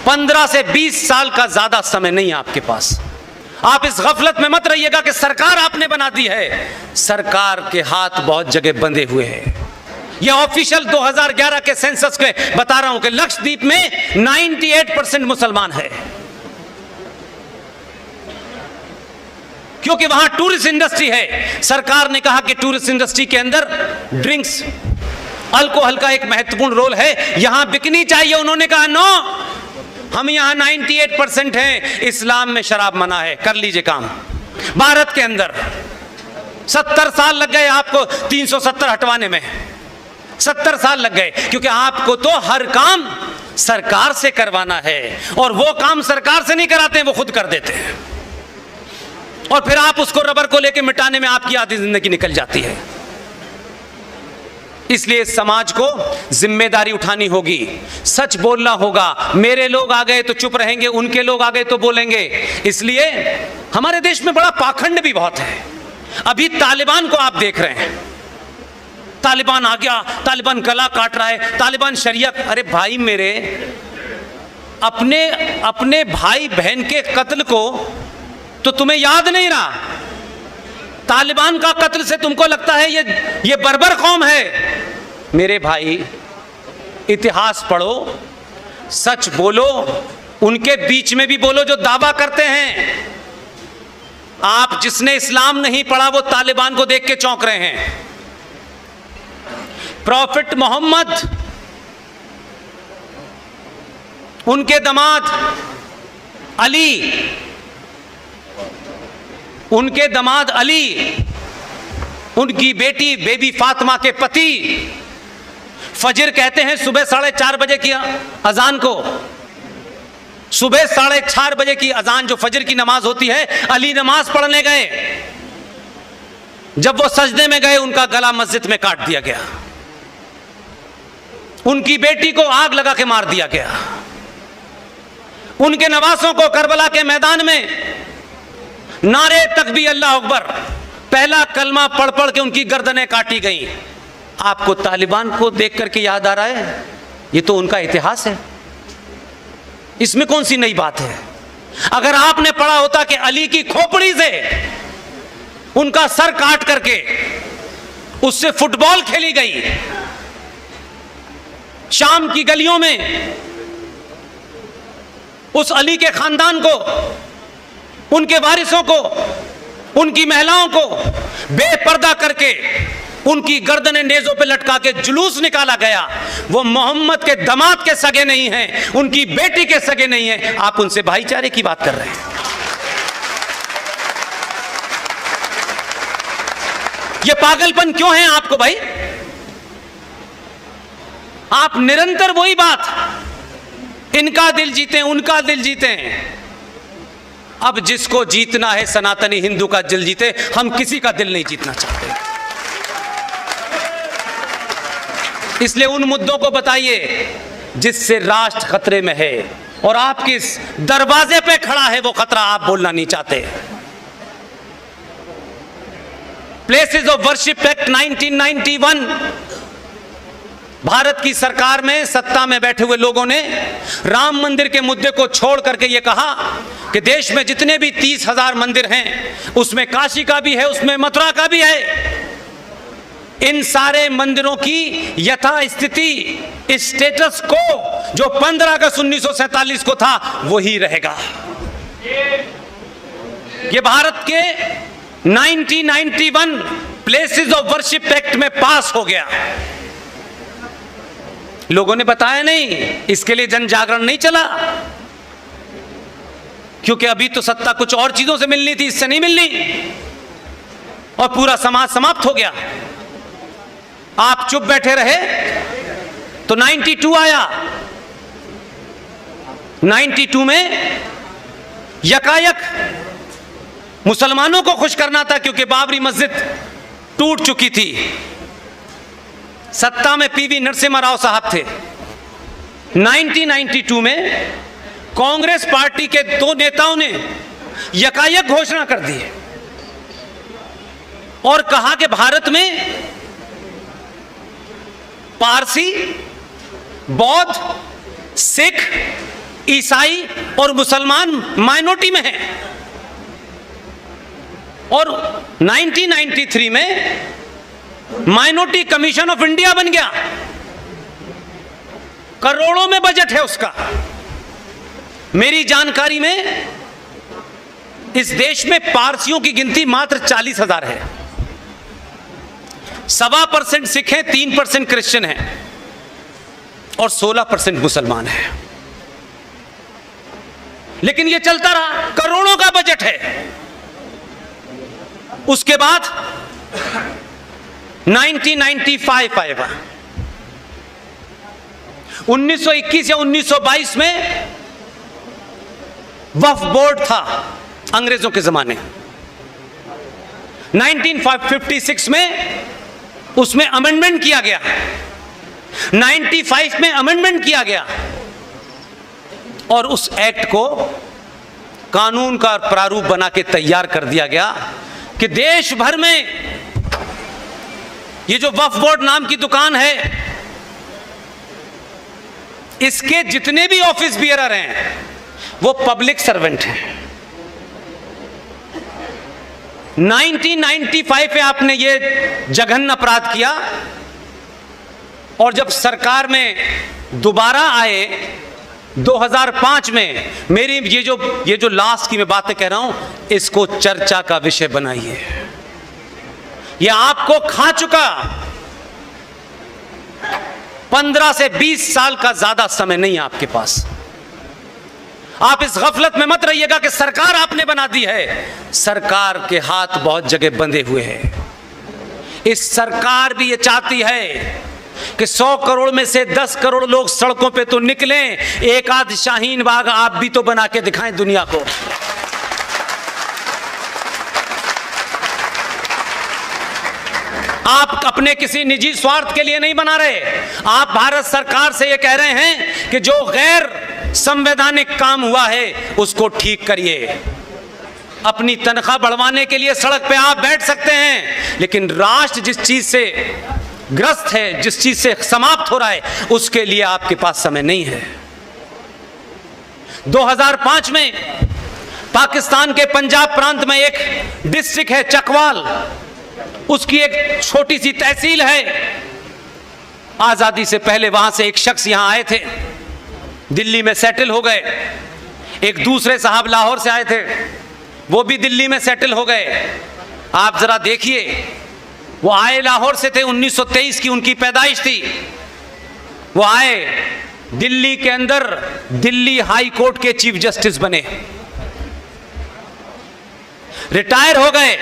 15 से 20 साल का ज्यादा समय नहीं है आपके पास। आप इस गफलत में मत रहिएगा कि सरकार आपने बना दी है। सरकार के हाथ बहुत जगह बंधे हुए हैं। यह ऑफिशियल 2011 के सेंसस के बता रहा हूं कि लक्षद्वीप में 98% मुसलमान है, क्योंकि वहां टूरिस्ट इंडस्ट्री है। सरकार ने कहा कि टूरिस्ट इंडस्ट्री के अंदर ड्रिंक्स, अल्कोहल का एक महत्वपूर्ण रोल है, यहां बिकनी चाहिए। उन्होंने कहा नो, हम यहां 98% हैं, इस्लाम में शराब मना है, कर लीजिए काम। भारत के अंदर 70 साल लग गए आपको 370 हटवाने में, 70 साल लग गए, क्योंकि आपको तो हर काम सरकार से करवाना है, और वो काम सरकार से नहीं कराते हैं, वो खुद कर देते हैं, और फिर आप उसको रबर को लेकर मिटाने में आपकी आधी जिंदगी निकल जाती है। इसलिए समाज को जिम्मेदारी उठानी होगी, सच बोलना होगा। मेरे लोग आ गए तो चुप रहेंगे, उनके लोग आ गए तो बोलेंगे। इसलिए हमारे देश में बड़ा पाखंड भी बहुत है। अभी तालिबान को आप देख रहे हैं, तालिबान आ गया, तालिबान गला काट रहा है, तालिबान शरीयत। अरे भाई मेरे, अपने भाई बहन के कत्ल को तो तुम्हें याद नहीं रहा, तालिबान का कत्ल से तुमको लगता है ये बर्बर कौम है। मेरे भाई, इतिहास पढ़ो, सच बोलो, उनके बीच में भी बोलो जो दावा करते हैं। आप जिसने इस्लाम नहीं पढ़ा वो तालिबान को देख के चौंक रहे हैं। प्रॉफिट मोहम्मद, उनके दामाद अली, उनकी बेटी बेबी फातिमा के पति फजर कहते हैं सुबह 4:30 बजे की अजान को, सुबह 4:30 बजे की अजान जो फजर की नमाज होती है, अली नमाज पढ़ने गए। जब वो सजदे में गए, उनका गला मस्जिद में काट दिया गया, उनकी बेटी को आग लगा के मार दिया गया, उनके नवासों को करबला के मैदान में नारे तकबीर अल्लाह अकबर, पहला कलमा पढ़ पढ़ के उनकी गर्दनें काटी गई। आपको तालिबान को देख करके याद आ रहा है? ये तो उनका इतिहास है, इसमें कौन सी नई बात है? अगर आपने पढ़ा होता कि अली की खोपड़ी से उनका सर काट करके उससे फुटबॉल खेली गई, शाम की गलियों में उस अली के खानदान को, उनके वारिसों को, उनकी महिलाओं को बेपर्दा करके उनकी गर्दनें नेज़ों पे लटका के जुलूस निकाला गया। वो मोहम्मद के दामाद के सगे नहीं हैं, उनकी बेटी के सगे नहीं हैं। आप उनसे भाईचारे की बात कर रहे हैं। ये पागलपन क्यों है आपको भाई? आप निरंतर वही बात, इनका दिल जीते, उनका दिल जीते। अब जिसको जीतना है सनातनी हिंदू का दिल जीते, हम किसी का दिल नहीं जीतना चाहते। इसलिए उन मुद्दों को बताइए जिससे राष्ट्र खतरे में है, और आप किस दरवाजे पे खड़ा है वो खतरा आप बोलना नहीं चाहते। Places of worship act 1991, Bharat की सरकार में सत्ता में बैठे हुए लोगों ने राम मंदिर के मुद्दे को छोड़ करके ये कहा कि देश में जितने भी 30,000 मंदिर हैं, उसमें काशी का भी है, उसमें मथुरा का भी है, इन सारे मंदिरों की यथास्थिति स्टेटस को जो 15 अगस्त 1947 को था वही रहेगा। ये भारत के 1991 प्लेसेस ऑफ वर्शिप एक्ट में पास हो गया। लोगों ने बताया नहीं, इसके लिए जन जागरण नहीं चला, क्योंकि अभी तो सत्ता कुछ और चीजों से मिलनी थी, इससे नहीं मिलनी, और पूरा समाज समाप्त हो गया। आप चुप बैठे रहे तो 92 आया। 92 में यकायक मुसलमानों को खुश करना था, क्योंकि बाबरी मस्जिद टूट चुकी थी। सत्ता में पीवी नरसिम्हा राव साहब थे। 1992 में कांग्रेस पार्टी के 2 नेताओं ने यकायक घोषणा कर दी और कहा कि भारत में पारसी, बौद्ध, सिख ईसाई और मुसलमान माइनॉरिटी में हैं। और 1993 में माइनॉरिटी कमीशन ऑफ इंडिया बन गया, करोड़ों में बजट है उसका। मेरी जानकारी में इस देश में पारसियों की गिनती मात्र 40,000 है। 1.25% सिख हैं, 3% क्रिश्चियन हैं और 16% मुसलमान हैं। लेकिन यह चलता रहा, करोड़ों का बजट है। उसके बाद 1995 आएगा। 1921 या 1922 में वक्फ बोर्ड था अंग्रेजों के जमाने। 1956 में उसमें अमेंडमेंट किया गया, 95 में अमेंडमेंट किया गया और उस एक्ट को कानून का प्रारूप बना के तैयार कर दिया गया कि देश भर में ये जो वक्फ बोर्ड नाम की दुकान है, इसके जितने भी ऑफिस बियरर हैं वो पब्लिक सर्वेंट हैं। 1995 में आपने ये जघन्य अपराध किया और जब सरकार में दोबारा आए 2005 में, मेरी ये जो लास्ट की मैं बातें कह रहा हूं, इसको चर्चा का विषय बनाइए। ये आपको खा चुका। 15 से 20 साल का ज्यादा समय नहीं है आपके पास। आप इस गफलत में मत रहिएगा कि सरकार आपने बना दी है। सरकार के हाथ बहुत जगह बंधे हुए हैं। इस सरकार भी ये चाहती है कि 100 करोड़ में से 10 करोड़ लोग सड़कों पे तो निकलें, एक आध शाहीन बाग आप भी तो बना के दिखाएं दुनिया को। आप अपने किसी निजी स्वार्थ के लिए नहीं बना रहे। आप भारत सरकार से ये कह रहे हैं कि जो गैर संवैधानिक काम हुआ है उसको ठीक करिए। अपनी तनख्वाह बढ़वाने के लिए सड़क पे आप बैठ सकते हैं, लेकिन राष्ट्र जिस चीज से ग्रस्त है, जिस चीज से समाप्त हो रहा है, उसके लिए आपके पास समय नहीं है। 2005 में पाकिस्तान के पंजाब प्रांत में एक डिस्ट्रिक्ट है चकवाल, उसकी एक छोटी सी तहसील है। आजादी से पहले वहां से एक शख्स यहां आए थे, दिल्ली में सेटल हो गए। एक दूसरे साहब लाहौर से आए थे, वो भी दिल्ली में सेटल हो गए। आप जरा देखिए, वो आए लाहौर से थे, 1923 की उनकी पैदाइश थी। वो आए दिल्ली के अंदर, दिल्ली हाई कोर्ट के चीफ जस्टिस बने, रिटायर हो गए।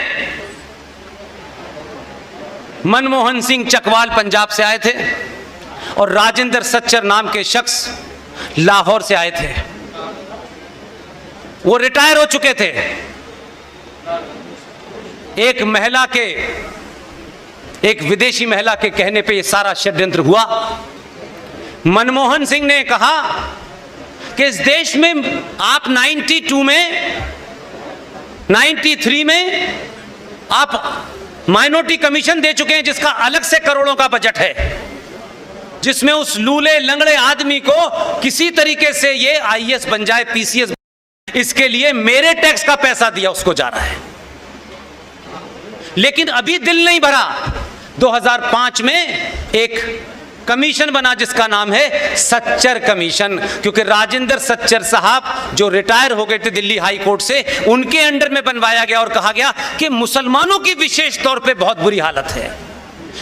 मनमोहन सिंह चकवाल पंजाब से आए थे और राजेंद्र सच्चर नाम के शख्स लाहौर से आए थे। वो रिटायर हो चुके थे। एक विदेशी महिला के कहने पे ये सारा षड्यंत्र हुआ। मनमोहन सिंह ने कहा कि इस देश में आप 92 में 93 में आप माइनॉरिटी कमीशन दे चुके हैं, जिसका अलग से करोड़ों का बजट है, जिसमें उस लूले लंगड़े आदमी को किसी तरीके से ये आईएएस बन जाए, पीसीएस, इसके लिए मेरे टैक्स का पैसा दिया उसको जा रहा है। लेकिन अभी दिल नहीं भरा। 2005 में एक कमीशन बना जिसका नाम है सच्चर कमीशन, क्योंकि राजेंद्र सच्चर साहब जो रिटायर हो गए थे दिल्ली हाई कोर्ट से, उनके अंडर में बनवाया गया और कहा गया कि मुसलमानों की विशेष तौर पे बहुत बुरी हालत है,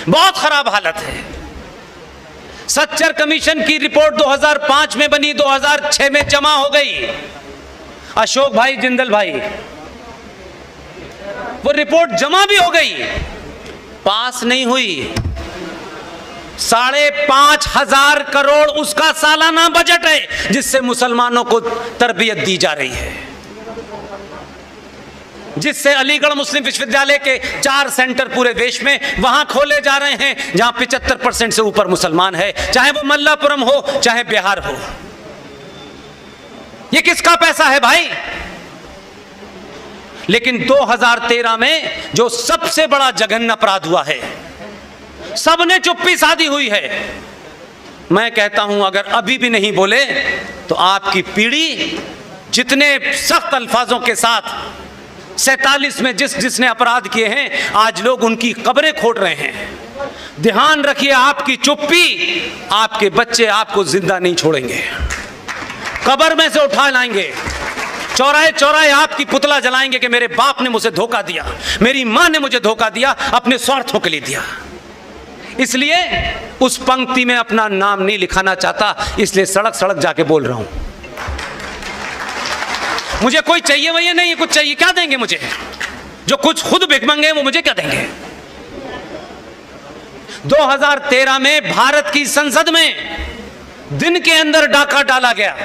बहुत खराब हालत है। सच्चर कमीशन की रिपोर्ट 2005 में बनी, 2006 में जमा हो गई। अशोक भाई जिंदल भाई, वो रिपोर्ट जमा भी हो गई, पास नहीं हुई। 5,500 करोड़ उसका सालाना बजट है, जिससे मुसलमानों को तरबियत दी जा रही है, जिससे अलीगढ़ मुस्लिम विश्वविद्यालय के 4 सेंटर पूरे देश में वहां खोले जा रहे हैं जहां 75% से ऊपर मुसलमान है, चाहे वो मल्लापुरम हो चाहे बिहार हो। ये किसका पैसा है भाई? लेकिन 2013 में जो सबसे बड़ा जघन्य अपराध हुआ है, सबने चुप्पी साधी हुई है। मैं कहता हूं अगर अभी भी नहीं बोले तो आपकी पीढ़ी जितने सख्त अल्फाजों के साथ 47 में जिसने अपराध किए हैं, आज लोग उनकी कब्रें खोद रहे हैं। ध्यान रखिए, आपकी चुप्पी, आपके बच्चे आपको जिंदा नहीं छोड़ेंगे, कब्र में से उठा लाएंगे। चौराहे चौराहे आपकी पुतला जलाएंगे कि मेरे बाप ने मुझे धोखा दिया, मेरी मां ने मुझे धोखा दिया, अपने स्वार्थों के लिए दिया। इसलिए उस पंक्ति में अपना नाम नहीं लिखाना चाहता, इसलिए सड़क सड़क जाके बोल रहा हूं। मुझे कोई चाहिए वही नहीं, कुछ चाहिए क्या देंगे मुझे? जो कुछ खुद भिखमंगे वो मुझे क्या देंगे? 2013 में भारत की संसद में दिन के अंदर डाका डाला गया।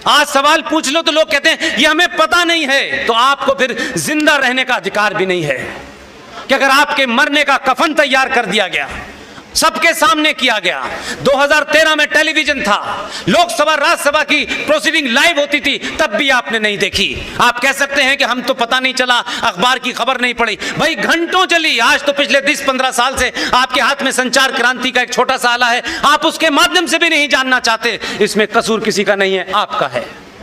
आज सवाल पूछ लो तो लोग कहते हैं ये हमें पता नहीं है। तो आपको फिर जिंदा रहने का अधिकार भी नहीं है कि अगर आपके मरने का कफन तैयार कर दिया गया, सबके सामने किया गया। 2013 में टेलीविजन था, लोकसभा राज्यसभा की प्रोसीडिंग लाइव होती थी, तब भी आपने नहीं देखी। आप कह सकते हैं कि हम तो पता नहीं चला, अखबार की खबर नहीं पड़ी। भाई घंटों चली। आज तो पिछले 10-15 साल से आपके हाथ में संचार क्रांति का एक छोटा सा आला है, आप उसके माध्यम से भी नहीं जानना चाहते। इसमें कसूर किसी का नहीं है, आपका है।